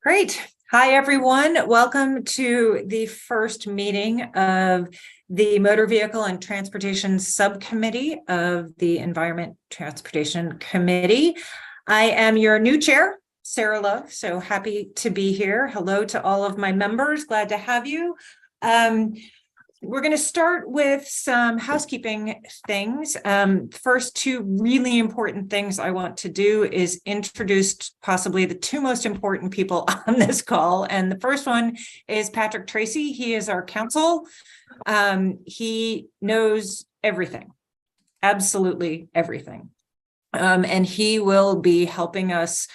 Great. Hi, everyone. Welcome to the first meeting of the Motor Vehicle and Transportation Subcommittee of the Environment Transportation Committee. I am your new chair, Sarah Love, so happy to be here. Hello to all of my members. Glad to have you. We're going to start with some housekeeping things. First, two really important things I want to do is introduce possibly the two most important people on this call. And the first one is Patrick Tracy. He is our counsel. He knows everything, absolutely everything. And he will be helping us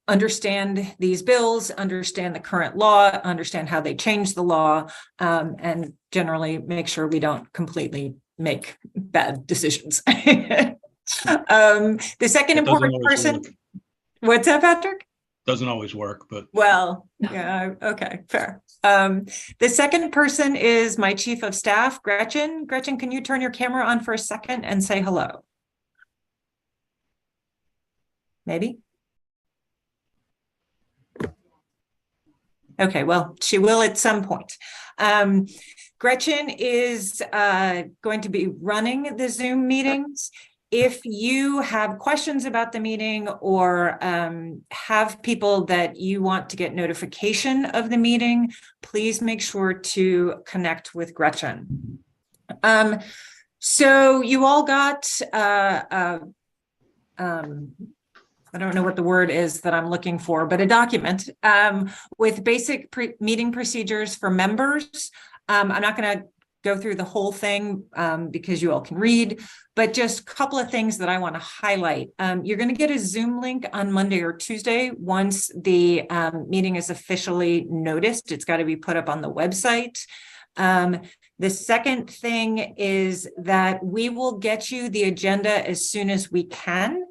understand these bills, understand the current law, understand how they change the law, and generally make sure we don't completely make bad decisions. The second important person, what's that, Patrick? Doesn't always work, but well, yeah, okay, fair. The second person is my chief of staff, Gretchen. Gretchen, can you turn your camera on for a second and say hello? Maybe. Okay, well, she will at some point. Gretchen is going to be running the Zoom meetings. If you have questions about the meeting or have people that you want to get notification of the meeting, please make sure to connect with Gretchen. So you all got I don't know what the word is that I'm looking for, but a document with basic meeting procedures for members. I'm not going to go through the whole thing because you all can read, but just a couple of things that I want to highlight. You're going to get a Zoom link on Monday or Tuesday once the meeting is officially noticed. It's got to be put up on the website. The second thing is that we will get you the agenda as soon as we can.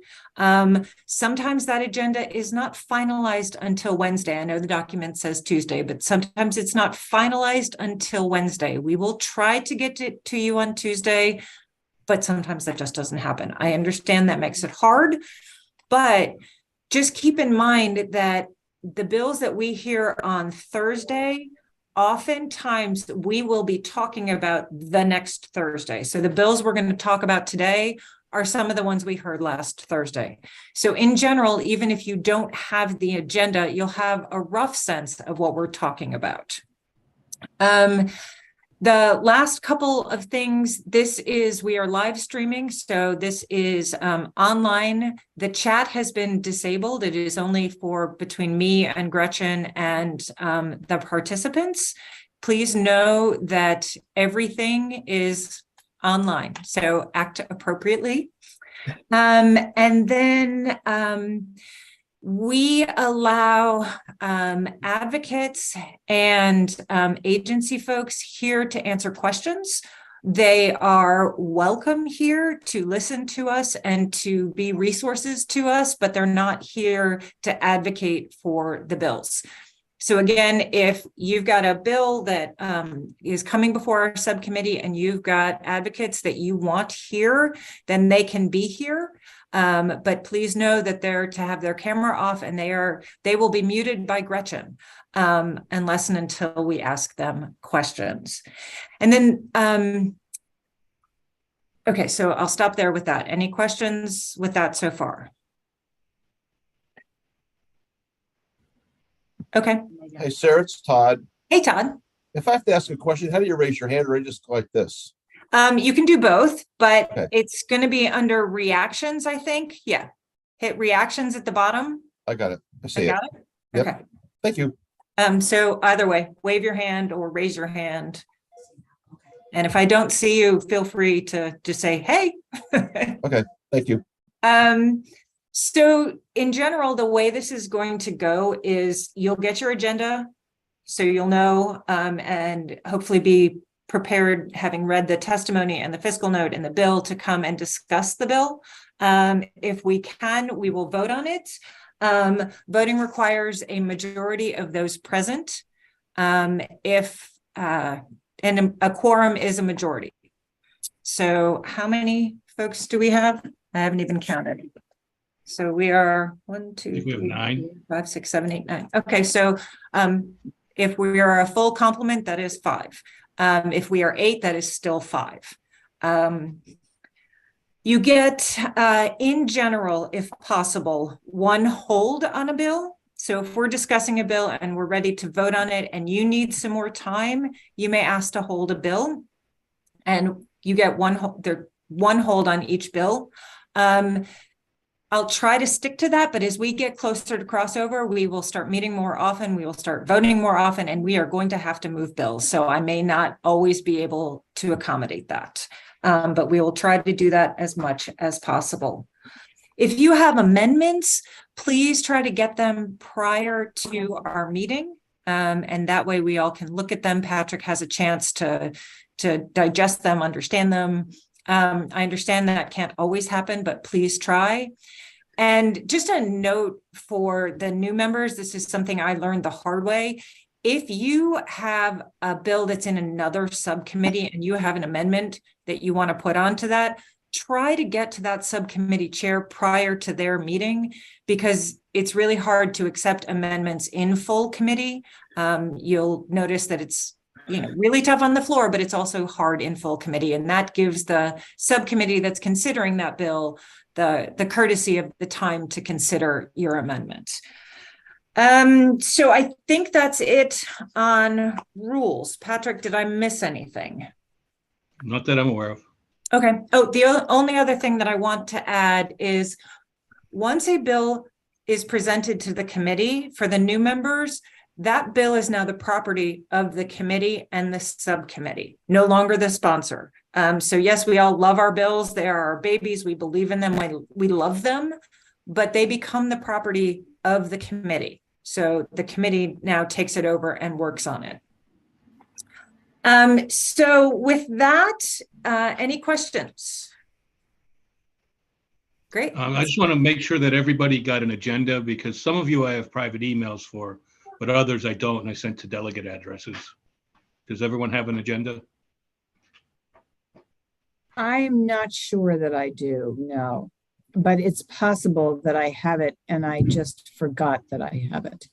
Sometimes that agenda is not finalized until Wednesday. I know the document says Tuesday, but sometimes it's not finalized until Wednesday. We will try to get it to you on Tuesday, but sometimes that just doesn't happen. I understand that makes it hard, but just keep in mind that the bills that we hear on Thursday, oftentimes we will be talking about the next Thursday. So the bills we're going to talk about today are some of the ones we heard last Thursday. So in general, even if you don't have the agenda, you'll have a rough sense of what we're talking about. The last couple of things, we are live streaming. So this is online. The chat has been disabled. It is only for between me and Gretchen and the participants. Please know that everything is online, so act appropriately. And then we allow advocates and agency folks here to answer questions. They are welcome here to listen to us and to be resources to us, but they're not here to advocate for the bills. So again, if you've got a bill that is coming before our subcommittee and you've got advocates that you want here, then they can be here. But please know that they're to have their camera off and they will be muted by Gretchen unless and until we ask them questions. And then, okay, so I'll stop there with that. Any questions with that so far? Okay. Hey, Sarah, it's Todd. Hey, Todd. If I have to ask a question, how do you raise your hand, or just like this? You can do both, but Okay. It's going to be under reactions, I think. Yeah. Hit reactions at the bottom. I got it. I see I it. got it. Yep. Okay. Thank you. So either way, wave your hand or raise your hand. And if I don't see you, feel free to just say, hey. Okay. Thank you. So in general, the way this is going to go is you'll get your agenda, so you'll know, and hopefully be prepared, having read the testimony and the fiscal note and the bill, to come and discuss the bill. If we can, we will vote on it. Voting requires a majority of those present. And a quorum is a majority. So how many folks do we have? I haven't even counted. So we are 1, 2, think we have 3, 9. 4, 5, 6, 7, 8, 9. Okay, so if we are a full complement, that is 5. If we are 8, that is still 5. You get, in general, if possible, 1 hold on a bill. So if we're discussing a bill and we're ready to vote on it and you need some more time, you may ask to hold a bill. And you get 1 hold on each bill. I'll try to stick to that, but as we get closer to crossover, we will start meeting more often, we will start voting more often, and we are going to have to move bills. So I may not always be able to accommodate that, but we will try to do that as much as possible. If you have amendments, please try to get them prior to our meeting, and that way we all can look at them. Patrick has a chance to digest them, understand them. I understand that can't always happen, but please try. And just a note for the new members, this is something I learned the hard way. If you have a bill that's in another subcommittee and you have an amendment that you want to put onto that, try to get to that subcommittee chair prior to their meeting, because it's really hard to accept amendments in full committee. You'll notice that it's really tough on the floor, but it's also hard in full committee. And that gives the subcommittee that's considering that bill the courtesy of the time to consider your amendment. So I think that's it on rules. Patrick, did I miss anything? Not that I'm aware of. Okay. Oh, the only other thing that I want to add is once a bill is presented to the committee for the new members, that bill is now the property of the committee and the subcommittee, no longer the sponsor. So yes, we all love our bills. They are our babies. We believe in them. We love them, but they become the property of the committee. So the committee now takes it over and works on it. So with that, any questions? Great. I just want to make sure that everybody got an agenda, because some of you I have private emails for, but others I don't, and I sent to delegate addresses. Does everyone have an agenda? I'm not sure that I do, no, but it's possible that I have it and I just forgot that I have it.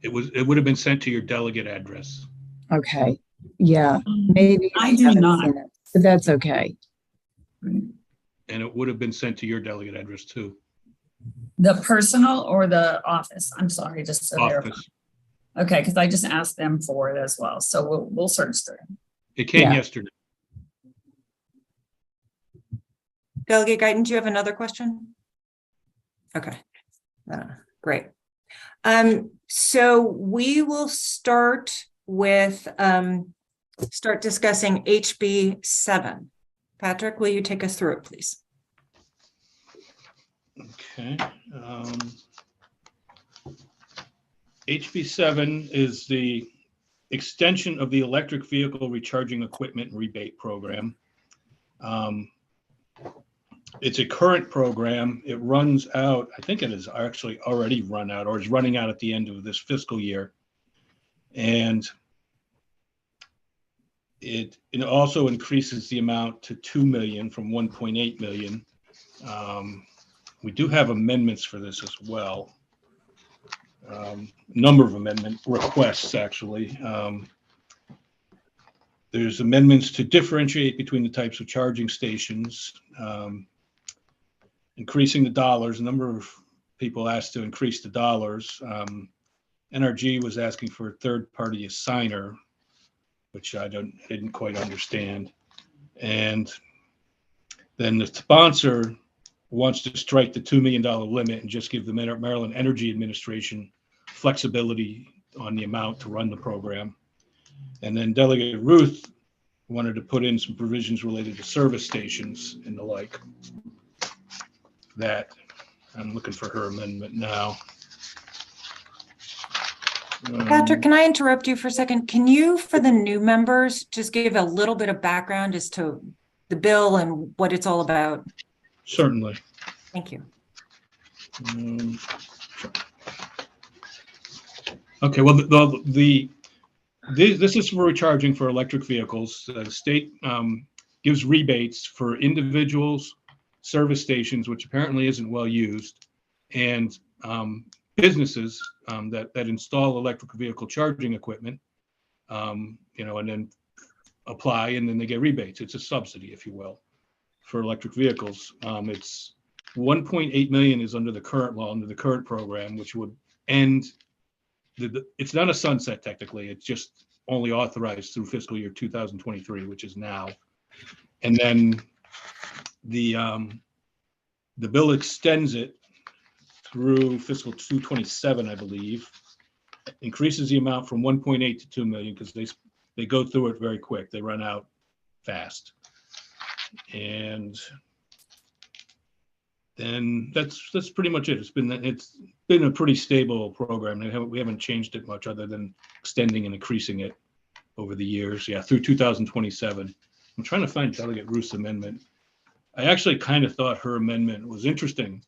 It would have been sent to your delegate address. Okay, yeah, maybe I do haven't not. seen it, but that's okay. And it would have been sent to your delegate address too. The personal or the office? I'm sorry, just to verify. Office. Okay, because I just asked them for it as well. So we'll search through. It came Yeah. yesterday. Delegate Guyton, do you have another question? Okay, great. So we will start with, start discussing HB 7. Patrick, will you take us through it, please? Okay. HB 7 is the extension of the electric vehicle recharging equipment rebate program. It's a current program. It runs out, I think it is actually already run out, or is running out at the end of this fiscal year. And it also increases the amount to 2 million from 1.8 million. We do have amendments for this as well. Number of amendment requests, actually. There's amendments to differentiate between the types of charging stations, increasing the dollars. A number of people asked to increase the dollars. NRG was asking for a third-party assigner, which I didn't quite understand. And then the sponsor wants to strike the $2 million limit and just give the Maryland Energy Administration flexibility on the amount to run the program. And then Delegate Ruth wanted to put in some provisions related to service stations and the like. That I'm looking for her amendment now. Patrick, can I interrupt you for a second? Can you, for the new members, just give a little bit of background as to the bill and what it's all about? Certainly. Thank you. Okay, well, this is for recharging for electric vehicles. The state gives rebates for individuals, service stations, which apparently isn't well used, and businesses that install electric vehicle charging equipment, and then apply, and then they get rebates. It's a subsidy, if you will, for electric vehicles. It's 1.8 million is under the current law, under the current program, which would end. It's not a sunset technically. It's just only authorized through fiscal year 2023, which is now. And then the bill extends it through fiscal 227, I believe, increases the amount from 1.8 to 2 million because they go through it very quick. They run out fast. And then that's pretty much it. It's been a pretty stable program. We haven't changed it much other than extending and increasing it over the years. Yeah, through 2027. I'm trying to find Delegate Ruth's amendment. I actually kind of thought her amendment was interesting,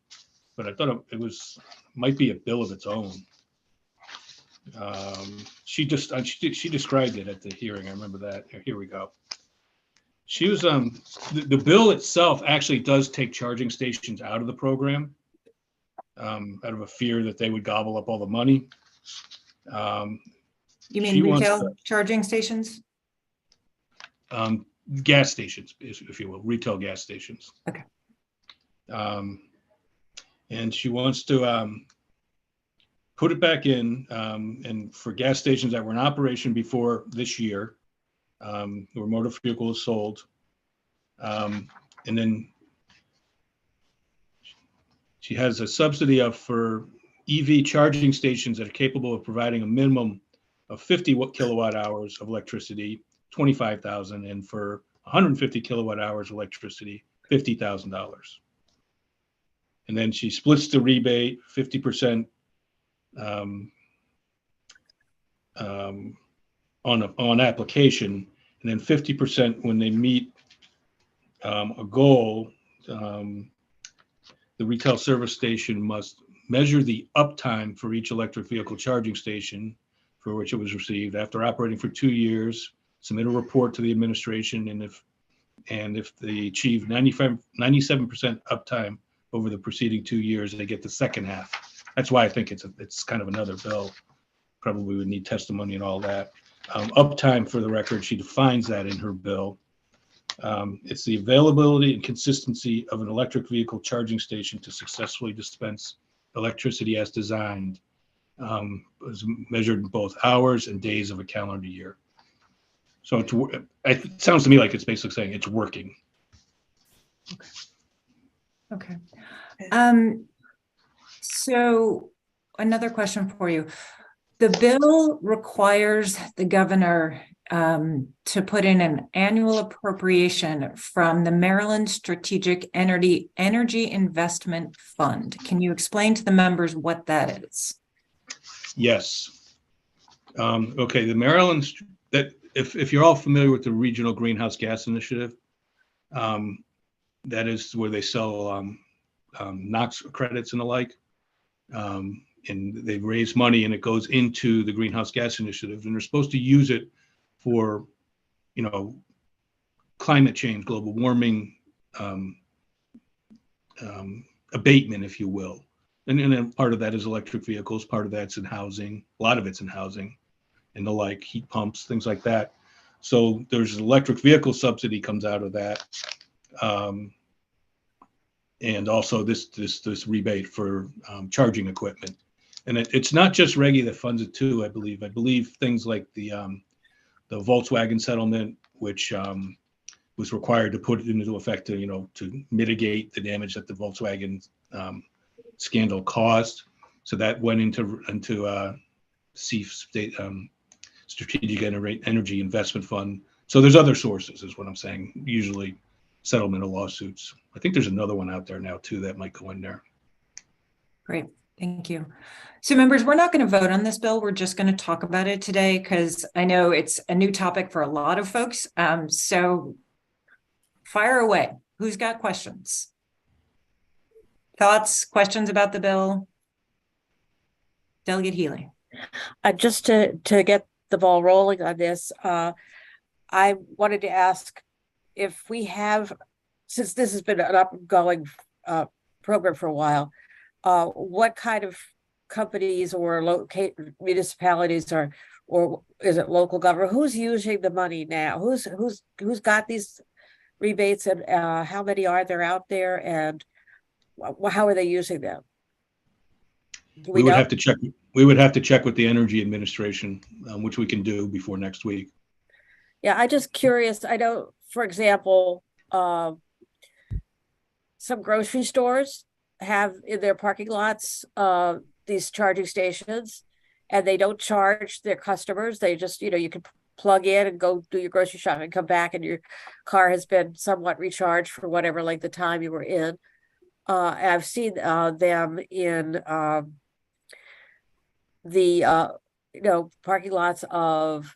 but I thought it might be a bill of its own. She described it at the hearing. I remember that. Here we go. She was the bill itself actually does take charging stations out of the program, out of a fear that they would gobble up all the money. You mean retail charging stations? Gas stations, if you will, retail gas stations. Okay. And she wants to put it back in, and for gas stations that were in operation before this year, where motor vehicle is sold. And then she has a subsidy for EV charging stations that are capable of providing a minimum of 50 kilowatt hours of electricity, $25,000, and for 150 kilowatt hours of electricity, $50,000. And then she splits the rebate 50% on application, and then 50% when they meet a goal. The retail service station must measure the uptime for each electric vehicle charging station for which it was received after operating for 2 years, submit a report to the administration, and if they achieve 97% uptime over the preceding 2 years, they get the second half. That's why I think it's kind of another bill. Probably would need testimony and all that. Uptime, for the record, she defines that in her bill. It's the availability and consistency of an electric vehicle charging station to successfully dispense electricity as designed, is measured in both hours and days of a calendar year. So it sounds to me like it's basically saying it's working. Okay. So another question for you. The bill requires the governor to put in an annual appropriation from the Maryland Strategic Energy Investment Fund. Can you explain to the members what that is? Yes. Okay, the Maryland, if you're all familiar with the Regional Greenhouse Gas Initiative, that is where they sell NOx credits and the like. And they raise money and it goes into the Greenhouse Gas Initiative, and they're supposed to use it for, climate change, global warming, abatement, if you will. And then part of that is electric vehicles, part of that's in housing, a lot of it's in housing and the like, heat pumps, things like that. So there's an electric vehicle subsidy comes out of that. And also this rebate for charging equipment. And it's not just Reggie that funds it too, I believe. I believe things like the Volkswagen settlement, which was required to put it into effect to mitigate the damage that the Volkswagen scandal caused. So that went into SEEF, Strategic Energy Investment Fund. So there's other sources, is what I'm saying. Usually settlement of lawsuits. I think there's another one out there now too that might go in there. Great, thank you. So members, we're not going to vote on this bill. We're just going to talk about it today because I know it's a new topic for a lot of folks. So fire away. Who's got questions? Thoughts, questions about the bill? Delegate Healy. Just to get the ball rolling on this, I wanted to ask if we have since this has been an ongoing program for a while, what kind of companies or locate municipalities or is it local government? Who's using the money now? Who's got these rebates, and how many are there out there, and how are they using them? Do We would know? have to check. We would have to check with the Energy Administration, which we can do before next week. Yeah, I'm just curious. I know, for example, some grocery stores have in their parking lots these charging stations, and they don't charge their customers. They just, you can plug in and go do your grocery shopping and come back, and your car has been somewhat recharged for whatever length of time you were in. I've seen them in the parking lots of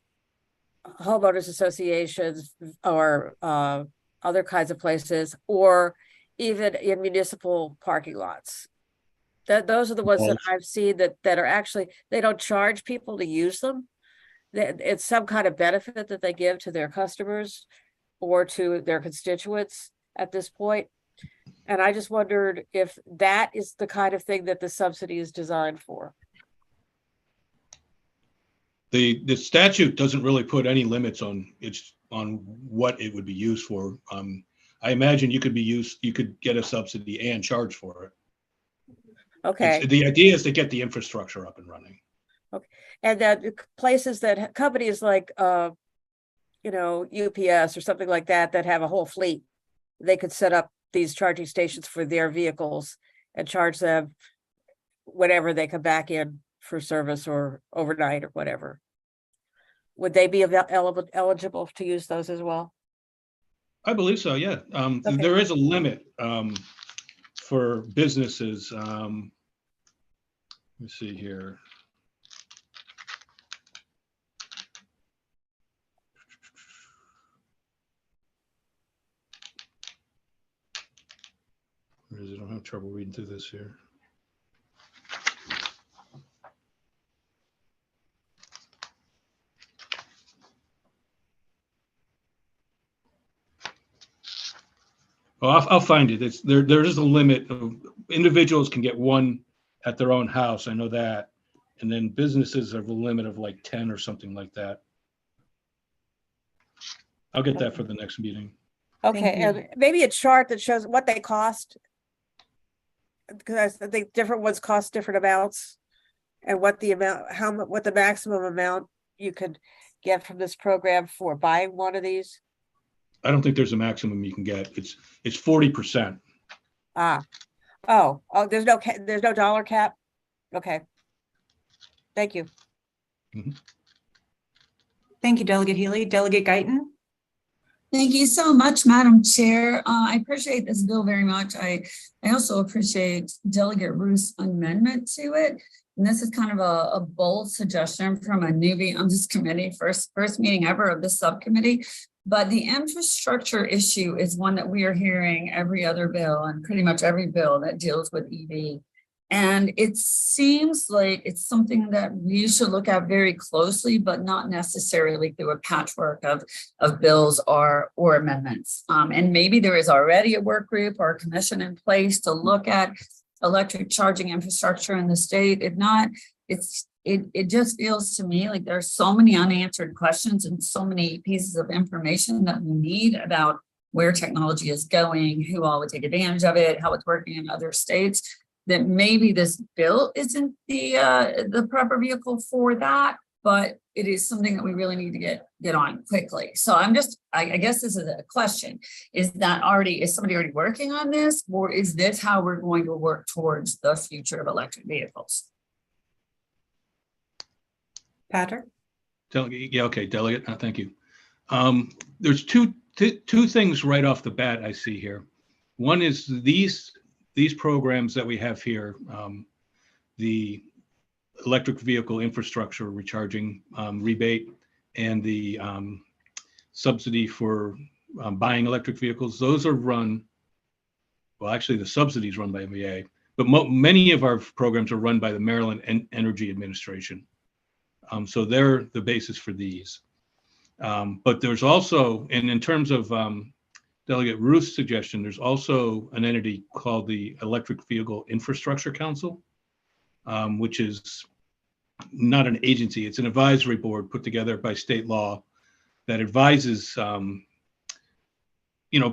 homeowners associations or other kinds of places, or even in municipal parking lots. Those are the ones that I've seen that are actually, they don't charge people to use them. It's some kind of benefit that they give to their customers or to their constituents at this point. And I just wondered if that is the kind of thing that the subsidy is designed for. The statute doesn't really put any limits on what it would be used for. I imagine you could get a subsidy and charge for it. Okay. The idea is to get the infrastructure up and running. Okay. And that places that companies like UPS or something like that have a whole fleet, they could set up these charging stations for their vehicles and charge them whenever they come back in for service or overnight or whatever. Would they be eligible to use those as well? I believe so, yeah. Okay. There is a limit for businesses. Let me see here. Where is it? I don't have trouble reading through this here. Oh, I'll find it. There is a limit of individuals can get one at their own house. I know that. And then businesses have a limit of like 10 or something like that. I'll get that for the next meeting. Okay, and maybe a chart that shows what they cost. Because I think different ones cost different amounts, and what the amount, what the maximum amount you could get from this program for buying one of these. I don't think there's a maximum you can get. It's 40%. Oh, there's no dollar cap. Okay. Thank you. Mm-hmm. Thank you, Delegate Healy. Delegate Guyton? Thank you so much, Madam Chair. I appreciate this bill very much. I also appreciate Delegate Ruth's amendment to it. And this is kind of a bold suggestion from a newbie on this committee, first meeting ever of this subcommittee. But the infrastructure issue is one that we are hearing every other bill and pretty much every bill that deals with EV. And it seems like it's something that we should look at very closely, but not necessarily through a patchwork of bills or amendments. And maybe there is already a work group or a commission in place to look at electric charging infrastructure in the state. If not, it just feels to me like there's so many unanswered questions and so many pieces of information that we need about where technology is going, who all would take advantage of it, how it's working in other states, that maybe this bill isn't the proper vehicle for that, but it is something that we really need to get on quickly. So I guess this is a question. Is somebody already working on this, or is this how we're going to work towards the future of electric vehicles? Patrick? Delegate, yeah, okay, Delegate, thank you. There's two things right off the bat I see here. One is these programs that we have here, the electric vehicle infrastructure recharging rebate and the subsidy for buying electric vehicles, those are run, well, actually the subsidy is run by MVA, but many of our programs are run by the Maryland Energy Administration. So they're the basis for these. But there's also, and in terms of Delegate Ruth's suggestion, there's also an entity called the Electric Vehicle Infrastructure Council, which is not an agency. It's an advisory board put together by state law that advises,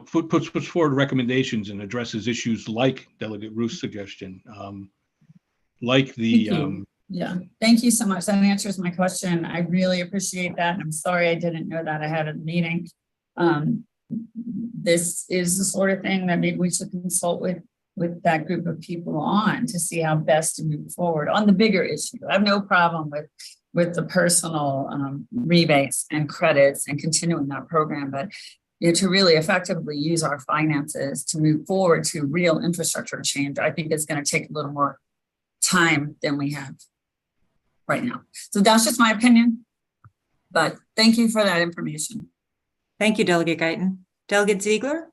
puts forward recommendations and addresses issues like Delegate Ruth's suggestion, like the. Thank you. Yeah, thank you so much. That answers my question. I really appreciate that. I'm sorry I didn't know that ahead of the meeting. This is the sort of thing that maybe we should consult with that group of people on to see how best to move forward on the bigger issue. I have no problem with the personal rebates and credits and continuing that program, but to really effectively use our finances to move forward to real infrastructure change, I think it's going to take a little more time than we have right now. So that's just my opinion, but thank you for that information. Thank you, Delegate Guyton. Delegate Ziegler?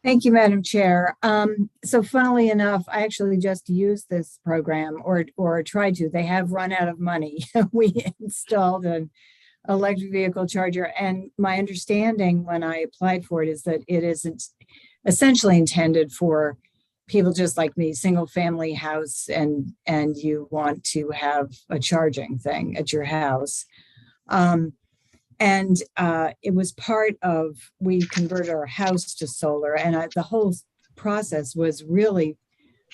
Thank you, Madam Chair. So funnily enough, I actually just used this program or tried to. They have run out of money. We installed an electric vehicle charger, and my understanding when I applied for it is that it isn't essentially intended for people just like me, single family house, and you want to have a charging thing at your house. And it was part of, we converted our house to solar, and the whole process was really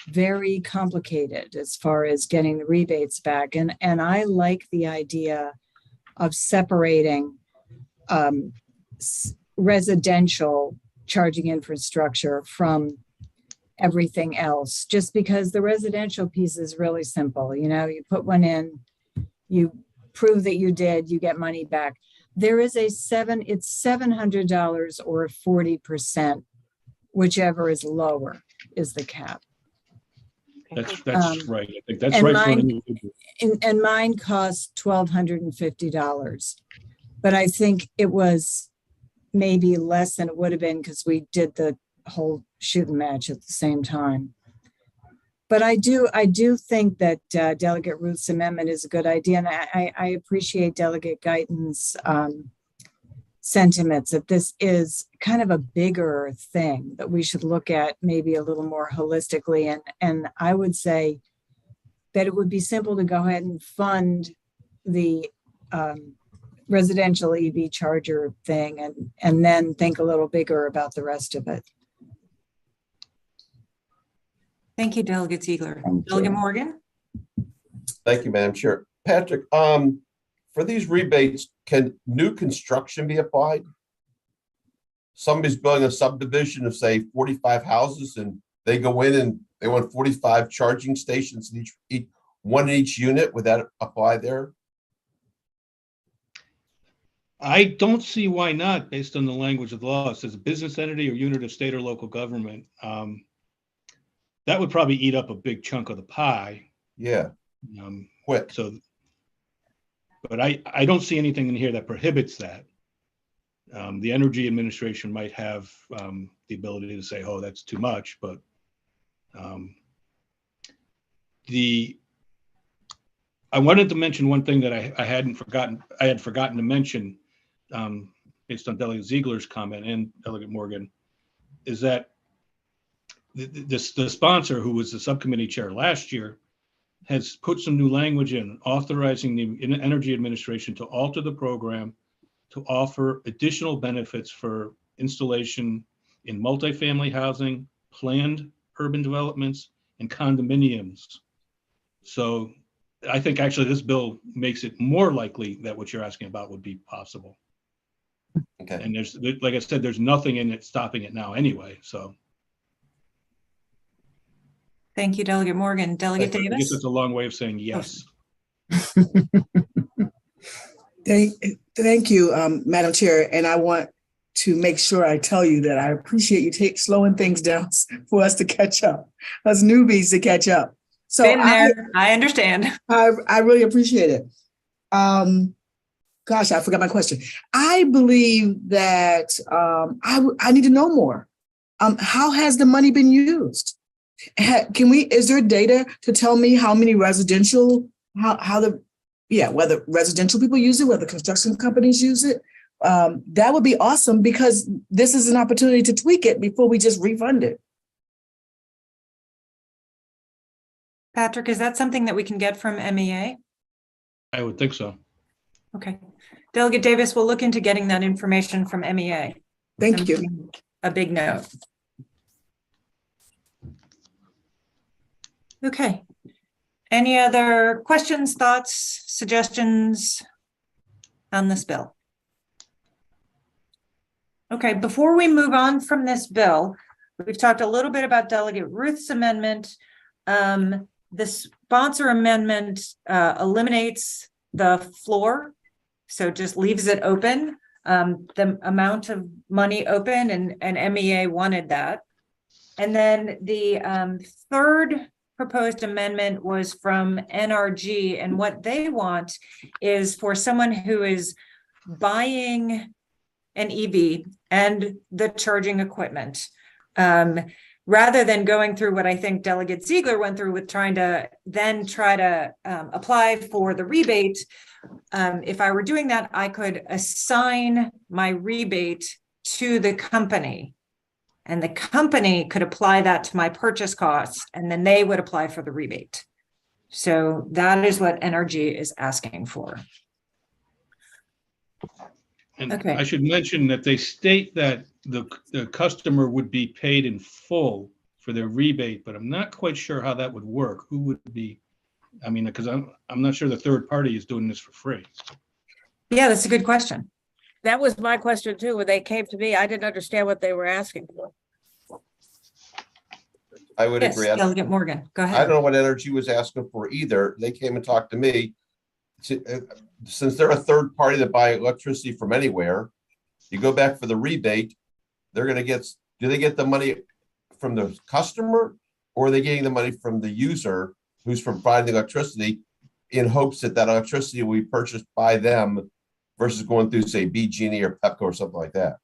very complicated as far as getting the rebates back. And I like the idea of separating residential charging infrastructure from everything else, just because the residential piece is really simple. You put one in, you prove that you did, you get money back. There is it's $700 or 40%, whichever is lower is the cap. That's right. I think that's right. And mine cost $1,250, but I think it was maybe less than it would have been because we did the whole shooting match at the same time. But I do think that Delegate Ruth's amendment is a good idea, and I appreciate Delegate Guyton's sentiments that this is kind of a bigger thing that we should look at maybe a little more holistically. And I would say that it would be simple to go ahead and fund the residential EV charger thing and then think a little bigger about the rest of it. Thank you, Delegate Ziegler. Delegate Morgan? Thank you, Madam Chair. Patrick, for these rebates, can new construction be applied? Somebody's building a subdivision of, say, 45 houses, and they go in and they want 45 charging stations in each one in each unit. Would that apply there? I don't see why not, based on the language of the law. It says a business entity or unit of state or local government. That would probably eat up a big chunk of the pie. Yeah. Quick. So, but I don't see anything in here that prohibits that. The Energy Administration might have the ability to say, "Oh, that's too much," but I wanted to mention one thing that I had forgotten to mention, based on Delegate Ziegler's comment and Delegate Morgan, is that the sponsor, who was the subcommittee chair last year, has put some new language in authorizing the Energy Administration to alter the program to offer additional benefits for installation in multifamily housing, planned urban developments, and condominiums. So I think actually this bill makes it more likely that what you're asking about would be possible. Okay. And there's, like I said, there's nothing in it stopping it now anyway, so. Thank you, Delegate Morgan. Delegate I guess Davis? it's a long way of saying yes. Thank you, Madam Chair. And I want to make sure I tell you that I appreciate you slowing things down for us to catch up, us newbies to catch up. So I understand. I really appreciate it. Gosh, I forgot my question. I believe that I need to know more. How has the money been used? Is there data to tell me how many residential, whether residential people use it, whether construction companies use it? that would be awesome, because this is an opportunity to tweak it before we just refund it. Patrick, is that something that we can get from MEA? I would think so. Okay. Delegate Davis will look into getting that information from MEA. Thank I'm you. making a big note. Okay. Any other questions, thoughts, suggestions on this bill? Okay, before we move on from this bill, we've talked a little bit about Delegate Ruth's amendment. The sponsor amendment eliminates the floor, so just leaves it open, the amount of money open, and MEA wanted that. And then the third proposed amendment was from NRG, and what they want is for someone who is buying an EV and the charging equipment, rather than going through what I think Delegate Ziegler went through with trying to apply for the rebate. If I were doing that, I could assign my rebate to the company, and the company could apply that to my purchase costs, and then they would apply for the rebate. So that is what NRG is asking for. And Okay. I should mention that they state that the customer would be paid in full for their rebate, but I'm not quite sure how that would work. Who would be, I mean, because I'm not sure the third party is doing this for free. Yeah, that's a good question. That was my question too. When they came to me, I didn't understand what they were asking for. I would Yes, agree. Delegate Morgan, go I ahead. don't know what Energy was asking for either. They came and talked to me. Since they're a third party that buy electricity from anywhere, you go back for the rebate, they're going to get, do they get the money from the customer, or are they getting the money from the user who's providing the electricity in hopes that that electricity will be purchased by them versus going through, say, BG&E or Pepco or something like that?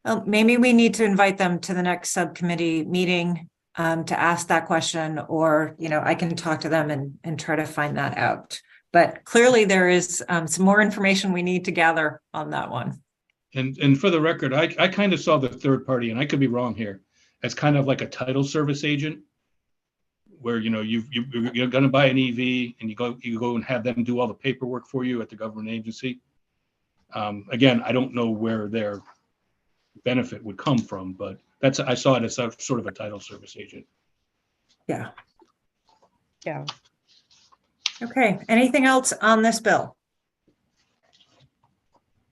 Well, maybe we need to invite them to the next subcommittee meeting to ask that question, or, you know, I can talk to them and try to find that out. But clearly there is some more information we need to gather on that one. And for the record, I kind of saw the third party, and I could be wrong here, as kind of like a title service agent, where, you know, you're going to buy an EV and you go and have them do all the paperwork for you at the government agency. Again, I don't know where their benefit would come from, but I saw it as a sort of a title service agent. Yeah. Yeah. Okay, anything else on this bill?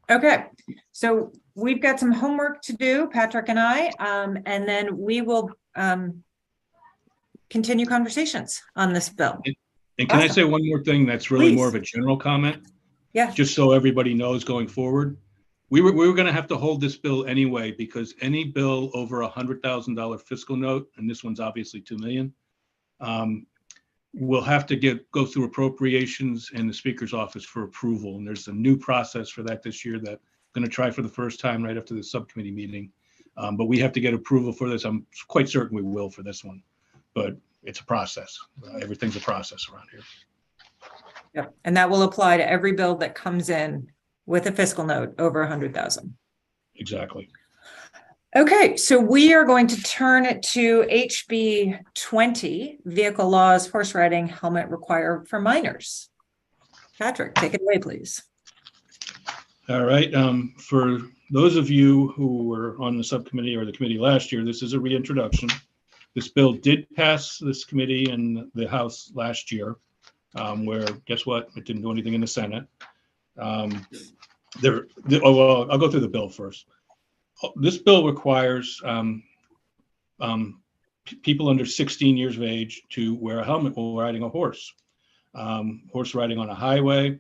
Okay, so we've got some homework to do, Patrick and I, and then we will continue conversations on this bill. And can I Awesome. say one more thing that's really more Please. of a general comment? Yeah. Just so everybody knows going forward. We were going to have to hold this bill anyway, because any bill over $100,000 fiscal note, and this one's obviously 2 million, we'll have to go through appropriations and the Speaker's office for approval. And there's a new process for that this year that I'm going to try for the first time right after the subcommittee meeting. But we have to get approval for this. I'm quite certain we will for this one, but it's a process. Everything's a process around here. Yep, and that will apply to every bill that comes in with a fiscal note over 100,000. Exactly. Okay, so we are going to turn to HB 20, Vehicle Laws, Horse Riding Helmet Required for Minors. Patrick, take it away, please. All right. For those of you who were on the subcommittee or the committee last year, this is a reintroduction. This bill did pass this committee in the House last year, where, guess what? It didn't do anything in the Senate. Well, I'll go through the bill first. This bill requires people under 16 years of age to wear a helmet while riding a horse. Horse riding on a highway,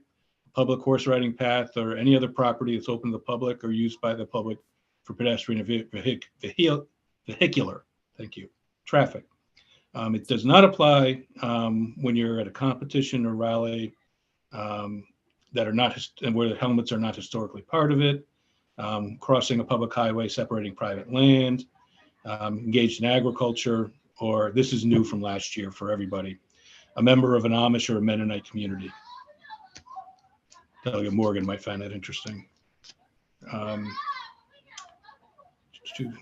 public horse riding path, or any other property that's open to the public or used by the public for pedestrian vehicular, thank you, traffic. It does not apply when you're at a competition or rally that are not, where the helmets are not historically part of it, crossing a public highway, separating private land, engaged in agriculture, or this is new from last year for everybody, a member of an Amish or a Mennonite community. Delegate Morgan might find that interesting. Um,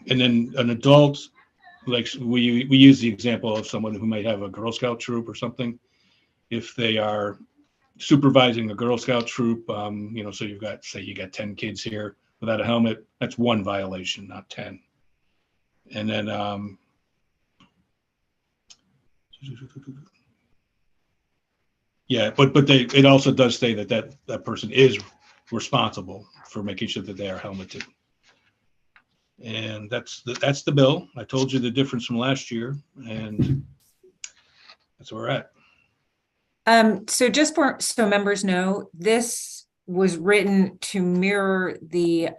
and then an adult, like we use the example of someone who might have a Girl Scout troop or something. If they are supervising a Girl Scout troop, so you got 10 kids here without a helmet, that's one violation, not 10. And then but it also does say that person is responsible for making sure that they are helmeted. And that's the bill. I told you the difference from last year, and that's where we're at. So just so members know, this was written to mirror the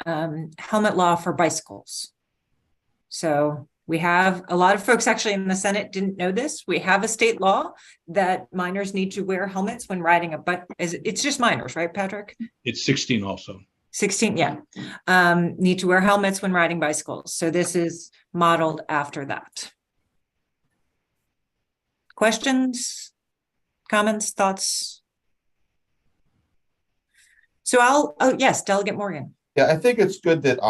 helmet law for bicycles. So we have a lot of folks actually in the Senate didn't know this. We have a state law that minors need to wear helmets when riding a bike. It's just minors, right, Patrick? It's 16 also. 16, yeah. Need to wear helmets when riding bicycles. So this is modeled after that. Questions, comments, thoughts? So yes, Delegate Morgan. Yeah, I think it's good that,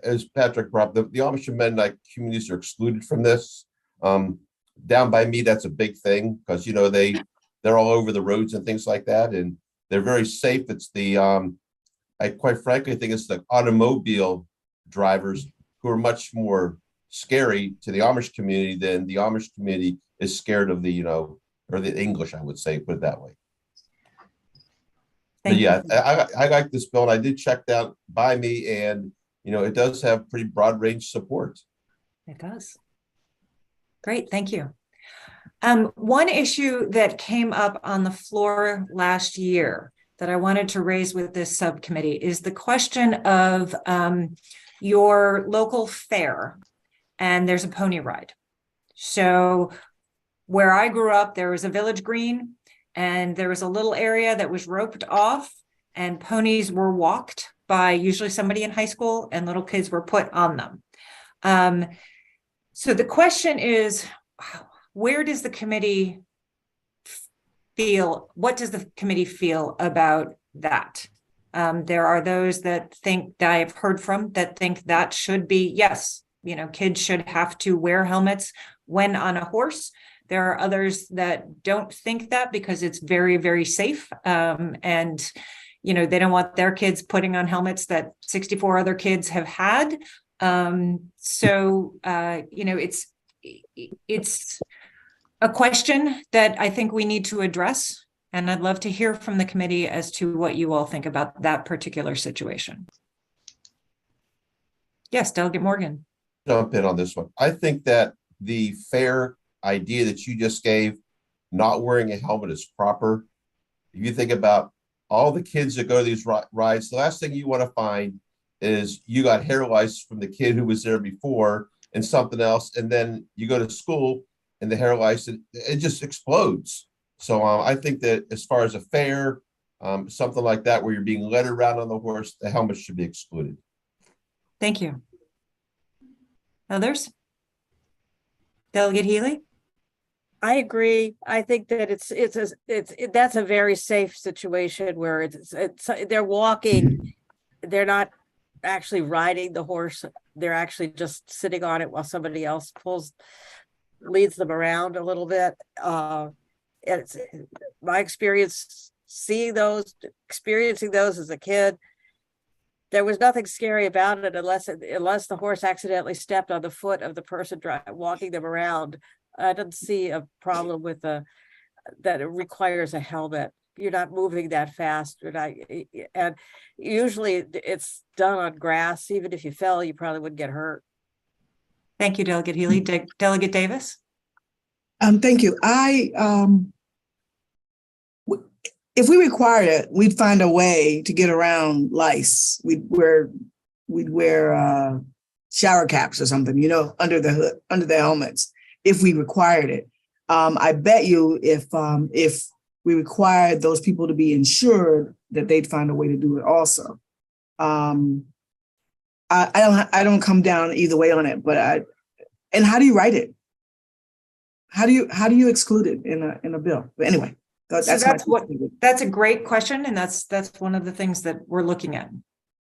as Patrick brought up, the Amish and Mennonite communities are excluded from this. Down by me, that's a big thing because, they're all over the roads and things like that, and they're very safe. It's the, I quite frankly think it's the automobile drivers who are much more scary to the Amish community than the Amish community is scared of the, or the English, I would say, put it that way. But yeah, I like this bill, and I did check that by me, and it does have pretty broad range support. It does. Great, thank you. One issue that came up on the floor last year that I wanted to raise with this subcommittee is the question of your local fair, and there's a pony ride. So where I grew up, there was a village green, and there was a little area that was roped off, and ponies were walked by usually somebody in high school, and little kids were put on them. So the question is, where does the committee feel? What does the committee feel about that? There are those that think, that I've heard from, that think that should be, yes, kids should have to wear helmets when on a horse. There are others that don't think that because it's very, very safe. And they don't want their kids putting on helmets that 64 other kids have had. It's a question that I think we need to address. And I'd love to hear from the committee as to what you all think about that particular situation. Yes, Delegate Morgan. Jump in on this one. I think that the fair idea that you just gave, not wearing a helmet, is proper. If you think about all the kids that go to these rides, the last thing you want to find is you got hair lice from the kid who was there before and something else, and then you go to school and the hair lice, it just explodes. So I think that as far as a fair, something like that where you're being led around on the horse, the helmet should be excluded. Thank you. Others? Delegate Healy? I agree. I think that that's a very safe situation where they're walking, they're not actually riding the horse, they're actually just sitting on it while somebody else leads them around a little bit. It's my experience experiencing those as a kid. There was nothing scary about it unless the horse accidentally stepped on the foot of the person walking them around. I didn't see a problem with that it requires a helmet. You're not moving that fast. And usually it's done on grass. Even if you fell, you probably wouldn't get hurt. Thank you, Delegate Healy. Delegate Davis? Thank you. If we required it, we'd find a way to get around lice. We'd wear shower caps or something, under the hood, under the helmets, if we required it. I bet you if we required those people to be insured, that they'd find a way to do it also. I don't come down either way on it, and how do you write it? How do you exclude it in a bill? But anyway. That's a great question, and that's one of the things that we're looking at.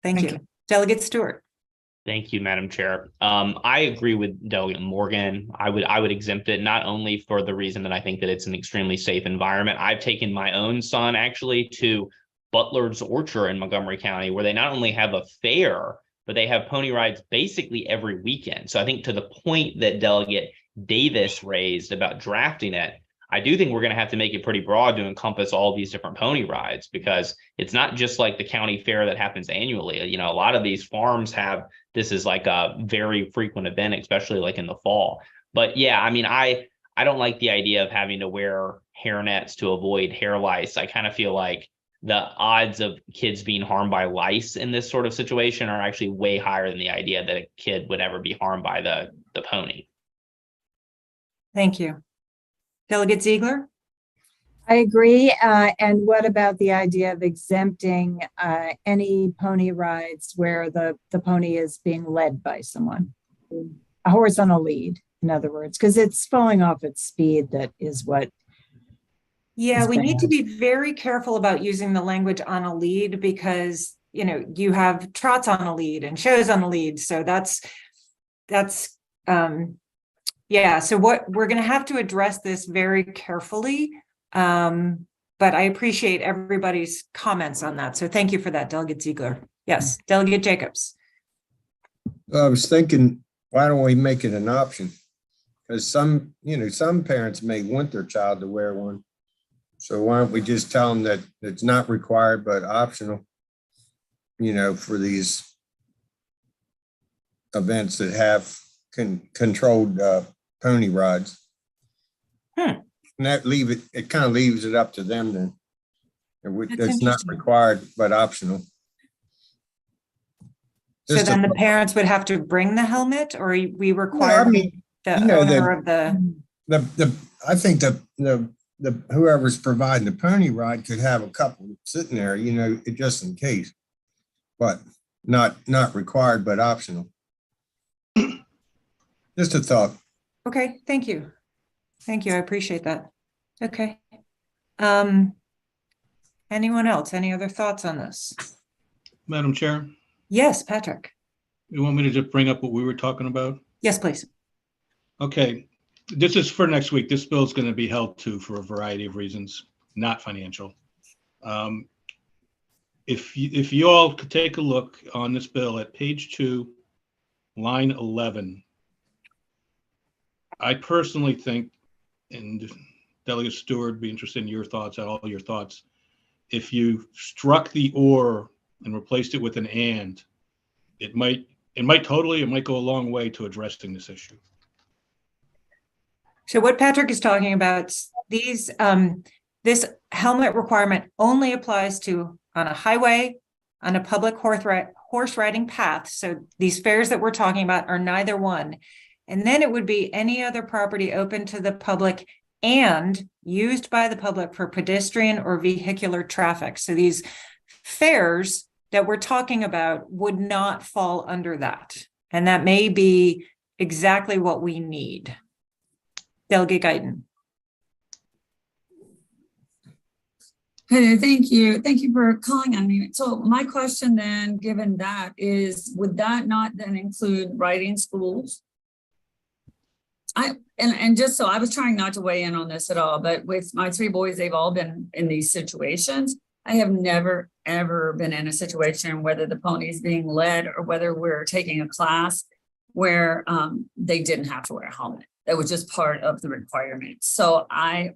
Thank Thank you. Delegate Stewart. Thank you, Madam Chair. I agree with Delegate Morgan. I would exempt it, not only for the reason that I think that it's an extremely safe environment. I've taken my own son actually to Butler's Orchard in Montgomery County, where they not only have a fair, but they have pony rides basically every weekend. So I think to the point that Delegate Davis raised about drafting it, I do think we're going to have to make it pretty broad to encompass all these different pony rides, because it's not just like the county fair that happens annually. You know, a lot of these farms have, this is like a very frequent event, especially like in the fall. But yeah, I mean, I don't like the idea of having to wear hairnets to avoid hair lice. I kind of feel like the odds of kids being harmed by lice in this sort of situation are actually way higher than the idea that a kid would ever be harmed by the pony. Thank you. Delegate Ziegler. I agree. And what about the idea of exempting any pony rides where the pony is being led by someone? A horse on a lead, in other words, because it's falling off its speed. That is what. Yeah, is we need to bad. be very careful about using the language on a lead, because, you know, you have trots on a lead and shows on a lead. So yeah, so what we're going to have to address this very carefully. But I appreciate everybody's comments on that. So thank you for that, Delegate Ziegler. Yes, Delegate Jacobs. I was thinking, why don't we make it an option? Because some parents may want their child to wear one. So why don't we just tell them that it's not required, but optional, for these events that have controlled pony rides. And that it kind of leaves it up to them then. It's not required, but optional. So then the parents would have to bring the helmet, or we require the owner of the. I think the whoever's providing the pony ride could have a couple sitting there, just in case, but not required, but optional. Just a thought. Okay, thank you. Thank you. I appreciate that. Okay. Anyone else? Any other thoughts on this? Madam Chair, Yes, Patrick. you want me to just bring up what we were talking about? Yes, please. Okay, this is for next week. This bill is going to be held to for a variety of reasons, not financial. If you all could take a look on this bill at page 2, line 11, I personally think, and Delegate Stewart, be interested in your thoughts, all your thoughts. If you struck the or and replaced it with an and, it might go a long way to addressing this issue. So what Patrick is talking about, this helmet requirement only applies to on a highway, on a public horse riding path. So these fairs that we're talking about are neither one. And then it would be any other property open to the public and used by the public for pedestrian or vehicular traffic. So these fairs that we're talking about would not fall under that. And that may be exactly what we need. Delegate Guyton. Hey, thank you. Thank you for calling on me. So my question then, given that, is would that not then include riding schools? And just so I was trying not to weigh in on this at all, but with my 3 boys, they've all been in these situations. I have never, ever been in a situation, whether the pony is being led or whether we're taking a class where they didn't have to wear a helmet. That was just part of the requirement. So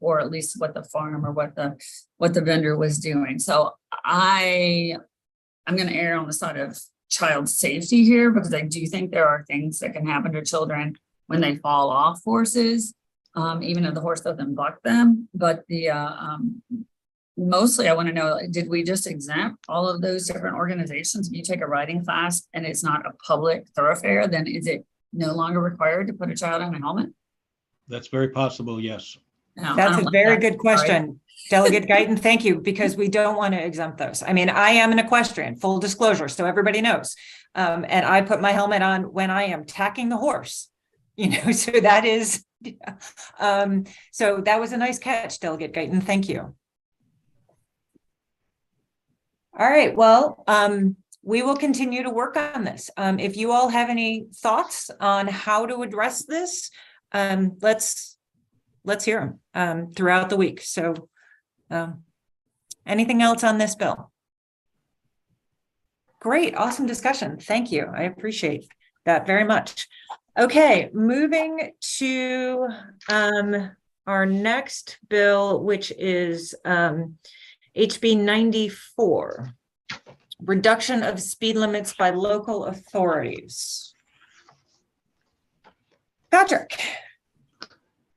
or at least what the farm or what the vendor was doing. So I'm going to err on the side of child safety here, because I do think there are things that can happen to children when they fall off horses, even if the horse doesn't buck them. But mostly I want to know, did we just exempt all of those different organizations? If you take a riding class and it's not a public thoroughfare, then is it no longer required to put a child in a helmet? That's very possible, yes. No, That's a very good question. Delegate Guyton, thank you, because we don't want to exempt those. I mean, I am an equestrian, full disclosure, so everybody knows. And I put my helmet on when I am tacking the horse. So that is, so that was a nice catch, Delegate Guyton. Thank you. All right, well, we will continue to work on this. If you all have any thoughts on how to address this, let's hear them throughout the week. So anything else on this bill? Great, awesome discussion. Thank you. I appreciate that very much. Okay, moving to our next bill, which is HB 94, reduction of speed limits by local authorities. Patrick.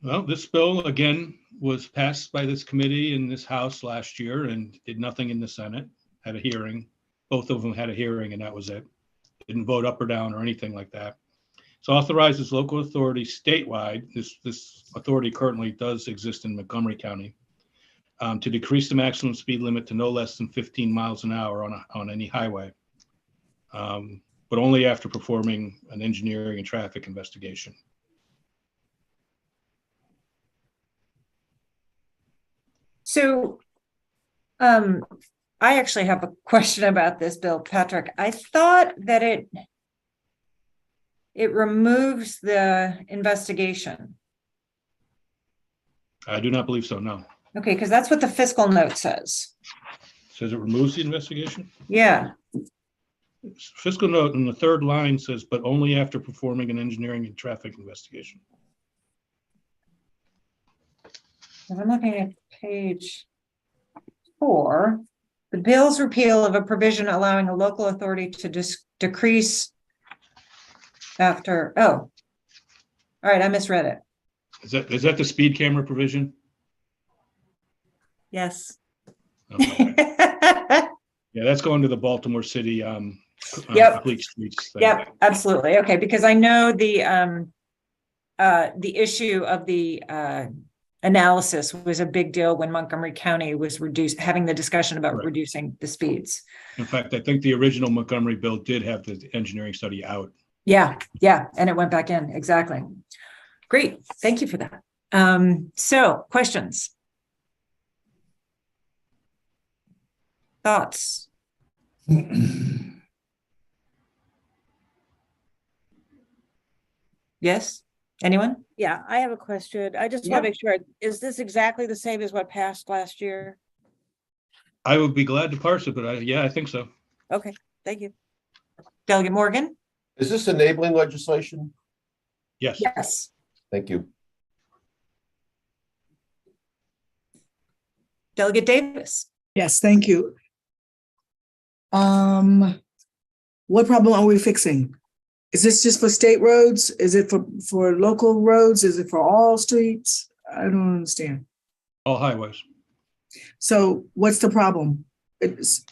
Well, this bill, again, was passed by this committee in this House last year and did nothing in the Senate, had a hearing. Both of them had a hearing and that was it. Didn't vote up or down or anything like that. So authorizes local authorities statewide, this authority currently does exist in Montgomery County, to decrease the maximum speed limit to no less than 15 miles an hour on any highway, but only after performing an engineering and traffic investigation. So I actually have a question about this bill, Patrick. I thought that it removes the investigation. I do not believe so, no. Okay, because that's what the fiscal note says. Says it removes the investigation? Yeah. Fiscal note in the third line says, but only after performing an engineering and traffic investigation. If I'm looking at page 4, the bill's repeal of a provision allowing a local authority to decrease after, oh, all right, I misread it. Is that the speed camera provision? Yes. Okay. Yeah, that's going to the Baltimore City Yep. complete streets thing. Yep, absolutely. Okay, because I know the issue of the analysis was a big deal when Montgomery County was having the discussion about Right. reducing the speeds. In fact, I think the original Montgomery bill did have the engineering study out. Yeah, and it went back in, exactly. Great, thank you for that. So, questions? Thoughts? Yes, anyone? Yeah, I have a question. I just Yeah. want to make sure, is this exactly the same as what passed last year? I would be glad to parse it, but yeah, I think so. Okay, thank you. Delegate Morgan? Is this enabling legislation? Yes. Yes. Thank you. Delegate Davis? Yes, thank you. What problem are we fixing? Is this just for state roads? Is it for local roads? Is it for all streets? I don't understand. All highways. So what's the problem? It's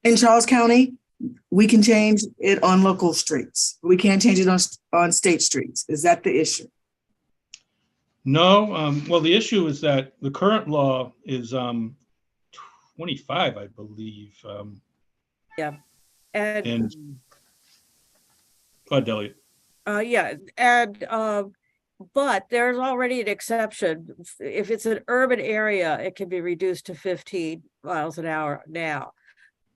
in Charles County, we can change it on local streets. We can't change it on state streets. Is that the issue? No, well, the issue is that the current law is 25, I believe. And go ahead, Delia. Yeah, and but there's already an exception. If it's an urban area, it can be reduced to 15 miles an hour now.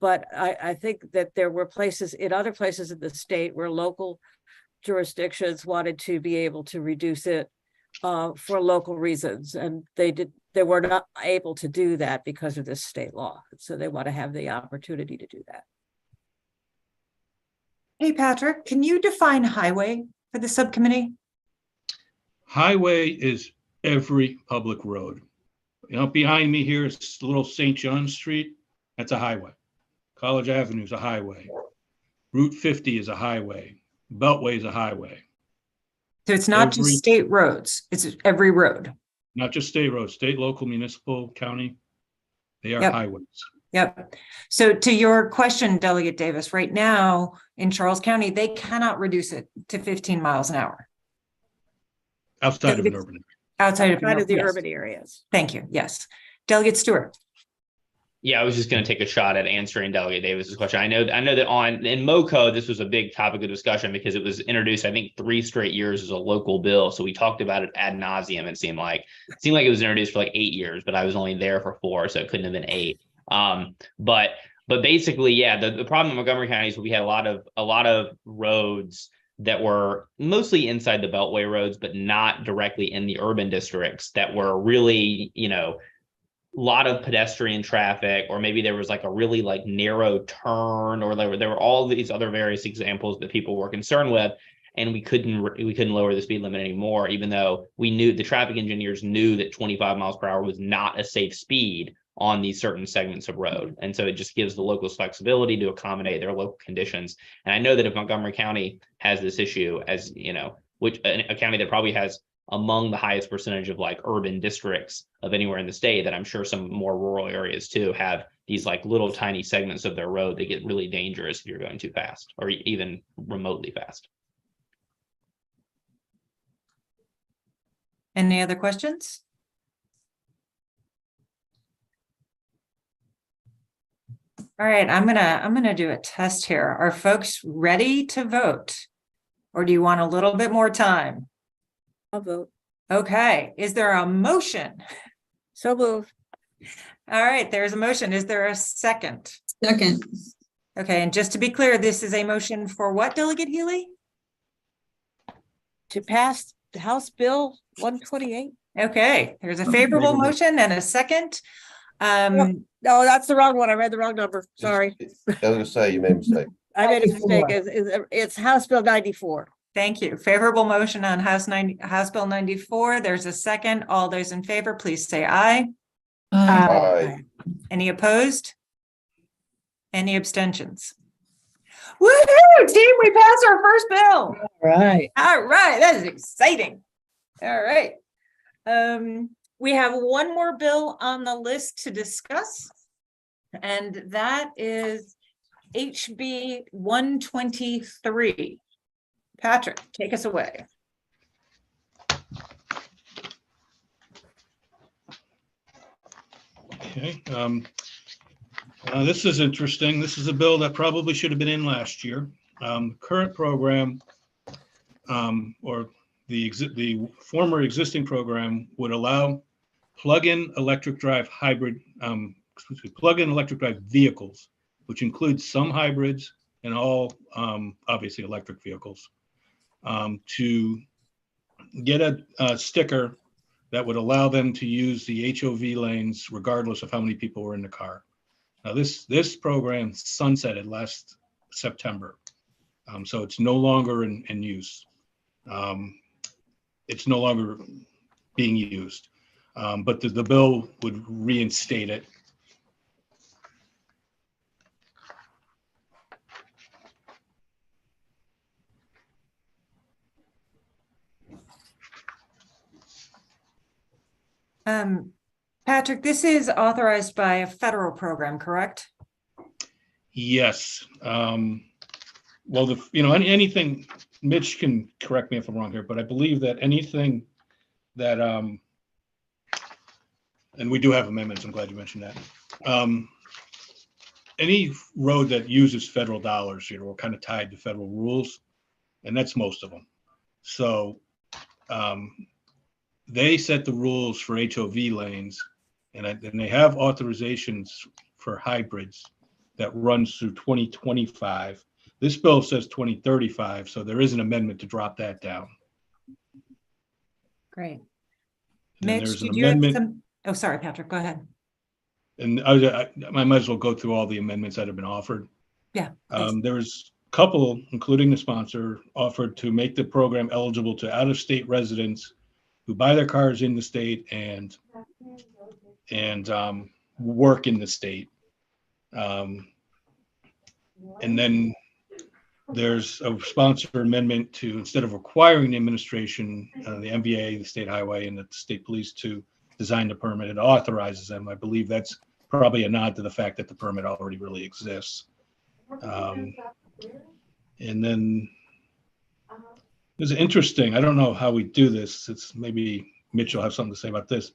But I think that there were other places in the state where local jurisdictions wanted to be able to reduce it for local reasons, and they were not able to do that because of this state law. So they want to have the opportunity to do that. Hey, Patrick, can you define highway for the subcommittee? Highway is every public road. You know, behind me here is little St. John Street. That's a highway. College Avenue is a highway. Route 50 is a highway. Beltway is a highway. So it's not just state roads, it's every road. Not just state roads, state, local, municipal, county. They are Yep. highways. Yep. So to your question, Delegate Davis, right now in Charles County, they cannot reduce it to 15 miles an hour. Outside of an urban area. Outside of the yes. urban areas. Thank you. Yes. Delegate Stewart. Yeah, I was just going to take a shot at answering Delegate Davis's question. I know that in MoCo, this was a big topic of discussion because it was introduced, I think, 3 straight years as a local bill. So we talked about it ad nauseum. It seemed like it was introduced for like 8 years, but I was only there for 4, so it couldn't have been 8. But But basically, yeah, the problem in Montgomery County is we had a lot of roads that were mostly inside the Beltway roads, but not directly in the urban districts that were really, a lot of pedestrian traffic, or maybe there was like a really like narrow turn, or there were all these other various examples that people were concerned with. And we couldn't lower the speed limit anymore, even though the traffic engineers knew that 25 miles per hour was not a safe speed on these certain segments of road. And so it just gives the locals flexibility to accommodate their local conditions. And I know that if Montgomery County has this issue, as which a county that probably has among the highest percentage of like urban districts of anywhere in the state, that I'm sure some more rural areas too have these like little tiny segments of their road that get really dangerous if you're going too fast or even remotely fast. Any other questions? All right, I'm gonna do a test here. Are folks ready to vote? Or do you want a little bit more time? I'll vote. Okay, is there a motion? So moved. All right, there's a motion. Is there a second? Second. Okay, and just to be clear, this is a motion for what, Delegate Healy? To pass the House Bill 128. Okay, there's a favorable motion and a second. No, that's the wrong one. I read the wrong number. Sorry. I was gonna say, you made a mistake. I made a 94. mistake. It's House Bill 94. Thank you. Favorable motion on House Bill 94. There's a second. All those in favor, please say aye. Aye. Any opposed? Any abstentions? Woohoo, team, we passed our first bill. Right. All right, that is exciting. All right. We have one more bill on the list to discuss, and that is HB 123. Patrick, take us away. Okay. This is interesting. This is a bill that probably should have been in last year. Current program, or the former existing program, would allow plug-in electric drive vehicles, which includes some hybrids and all obviously electric vehicles, to get a sticker that would allow them to use the HOV lanes regardless of how many people were in the car. Now this program sunsetted last September, so it's no longer in use. It's no longer being used, but the bill would reinstate it. Patrick, this is authorized by a federal program, correct? Yes. Well, anything, Mitch can correct me if I'm wrong here, but I believe that anything that, and we do have amendments, I'm glad you mentioned that. Any road that uses federal dollars, we're kind of tied to federal rules, and that's most of them. So they set the rules for HOV lanes, and they have authorizations for hybrids that runs through 2025. This bill says 2035, so there is an amendment to drop that down. Great. And Mitch, did you have some? Oh, sorry, Patrick, go ahead. And I might as well go through all the amendments that have been offered. Yeah. There's a couple, including the sponsor, offered to make the program eligible to out-of-state residents who buy their cars in the state and work in the state. And then there's a sponsor amendment to, instead of requiring the administration, the MVA, the state highway, and the state police to design the permit, it authorizes them. I believe that's probably a nod to the fact that the permit already really exists. And then it's interesting. I don't know how we do this. It's maybe Mitch will have something to say about this.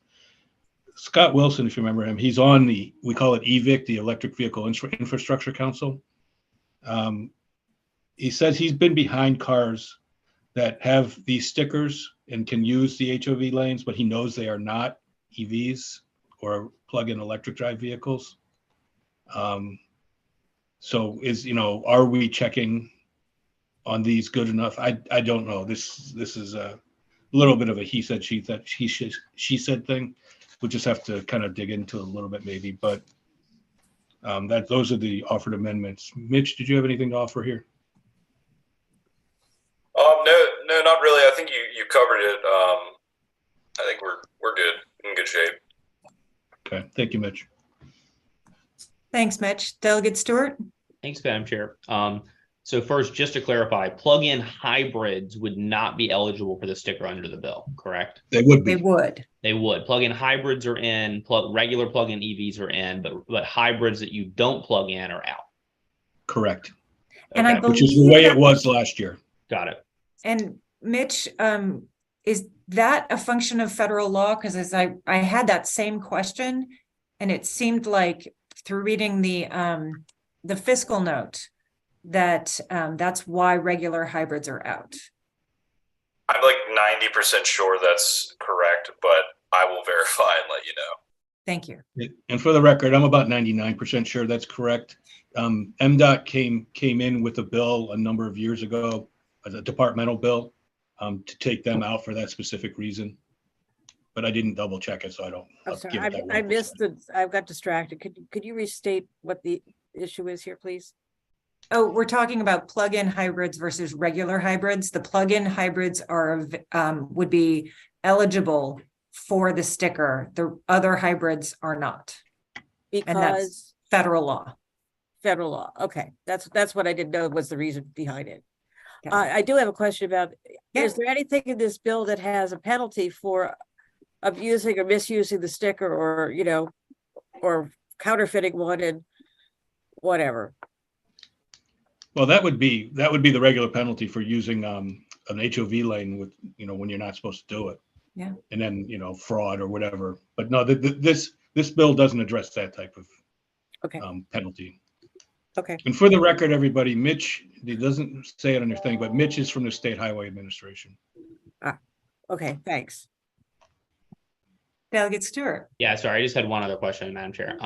Scott Wilson, if you remember him, he's on we call it EVIC, the Electric Vehicle Infrastructure Council. He says he's been behind cars that have these stickers and can use the HOV lanes, but he knows they are not EVs or plug-in electric drive vehicles. So are we checking on these good enough? I don't know. This is a little bit of a he said, she said thing. We'll just have to kind of dig into it a little bit maybe, but those are the offered amendments. Mitch, did you have anything to offer here? No, not really. I think you covered it. I think we're good, in good shape. Okay, thank you, Mitch. Thanks, Mitch. Delegate Stewart? Thanks, Madam Chair. So first, just to clarify, plug-in hybrids would not be eligible for the sticker under the bill, correct? They would They be. would. They would. Plug-in hybrids are in, regular plug-in EVs are in, but hybrids that you don't plug in are out. Correct. And I Okay, Which is the believe way that- it was last year. got it. And Mitch, is that a function of federal law? Because as I had that same question, and it seemed like through reading the fiscal note that that's why regular hybrids are out. I'm like 90% sure that's correct, but I will verify and let you know. Thank you. And for the record, I'm about 99% sure that's correct. MDOT came in with a bill a number of years ago, as a departmental bill, to take them out for that specific reason. But I didn't double check it, so I don't. I'm I'll sorry, give it that I 1%. missed I got distracted. Could you restate what the issue is here, please? Oh, we're talking about plug-in hybrids versus regular hybrids. The plug-in hybrids would be eligible for the sticker. The other hybrids are not. And that's Because federal law. federal law. Okay, that's what I didn't know was the reason behind it. Yeah. I do have a question about, Yeah. is there anything in this bill that has a penalty for abusing or misusing the sticker or, or counterfeiting one and whatever? Well, that would be the regular penalty for using an HOV lane with, when you're not supposed to do it. Yeah. And then, fraud or whatever. But no, this bill doesn't address that type of Okay, penalty. okay. And for the record, everybody, Mitch, he doesn't say it on your thing, but Mitch is from the State Highway Administration. Okay, thanks. Delegate Stewart. Yeah, sorry, I just had one other question, Madam Chair.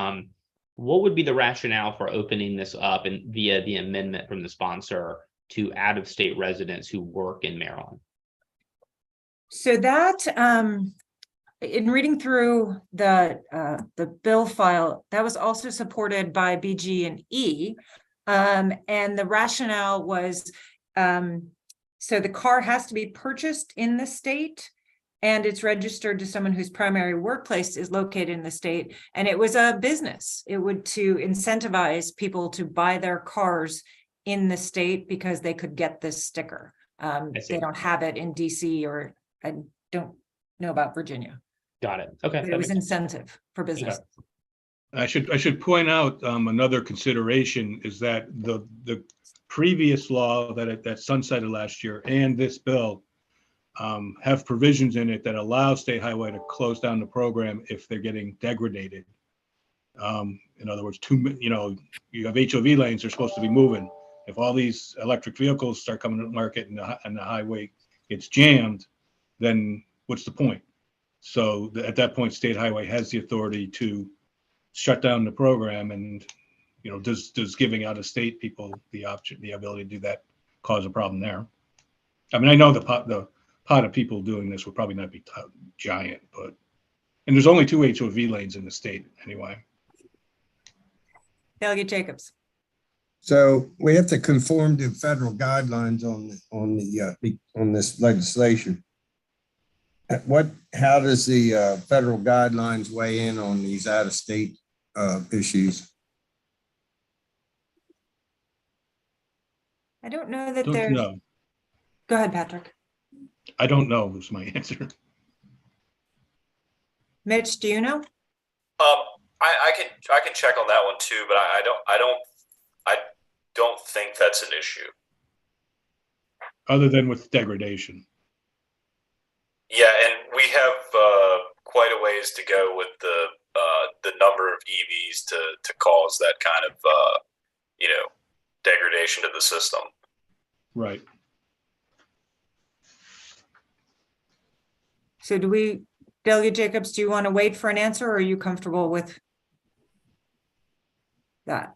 What would be the rationale for opening this up and via the amendment from the sponsor to out-of-state residents who work in Maryland? So that, in reading through the bill file, that was also supported by BG&E. And the rationale was, so the car has to be purchased in the state and it's registered to someone whose primary workplace is located in the state. And it was a business. It would to incentivize people to buy their cars in the state because they could get this sticker. They don't have it in DC, or I don't know about Virginia. Got it. Okay. But it was incentive for business. I should point out another consideration is that the previous law that sunsetted last year and this bill have provisions in it that allow State Highway to close down the program if they're getting degraded. In other words, you have HOV lanes, they're supposed to be moving. If all these electric vehicles start coming to the market and the highway gets jammed, then what's the point? So at that point, State Highway has the authority to shut down the program, and does giving out of state people the ability to do that cause a problem there? I mean, I know the pot of people doing this would probably not be giant, and there's only 2 HOV lanes in the state anyway. Delegate Jacobs. So we have to conform to federal guidelines on this legislation. How does the federal guidelines weigh in on these out-of-state issues? I don't know that Don't there's. know. Go ahead, Patrick. I don't know is my answer. Mitch, do you know? I can check on that one too, but I don't think that's an issue. Other than with degradation. Yeah, and we have quite a ways to go with the number of EVs to cause that kind of degradation to the system. Right. So Delegate Jacobs, do you want to wait for an answer, or are you comfortable with that?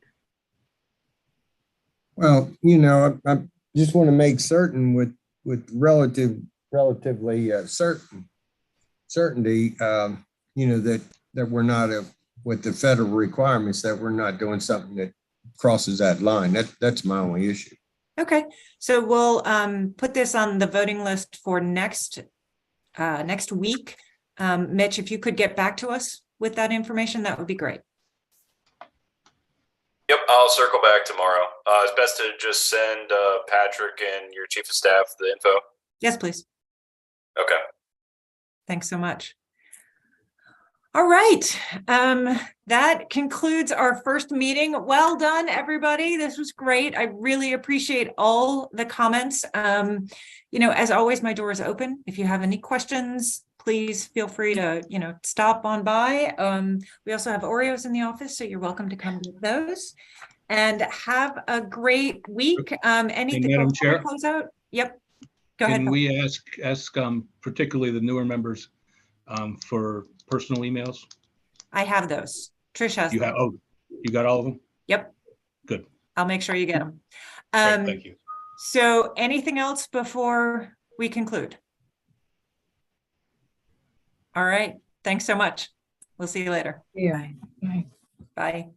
Well, I just want to make certain with relatively certainty, that we're not with the federal requirements, that we're not doing something that crosses that line. That's my only issue. Okay, so we'll put this on the voting list for next week. Mitch, if you could get back to us with that information, that would be great. Yep, I'll circle back tomorrow. It's best to just send Patrick and your chief of staff the info. Yes, please. Okay. Thanks so much. All right, that concludes our first meeting. Well done, everybody. This was great. I really appreciate all the comments. As always, my door is open. If you have any questions, please feel free to, stop on by. We also have Oreos in the office, so you're welcome to come get those. And have a great week. Anything Madam before we Chair? close out? Yep. Go ahead. Can Bill. we ask particularly the newer members for personal emails? I have those. Trish has You them. have, oh, you got all of them? Yep. Good. I'll make sure you get them. Great, thank you. So anything else before we conclude? All right. Thanks so much. We'll see you later. Yeah. Bye.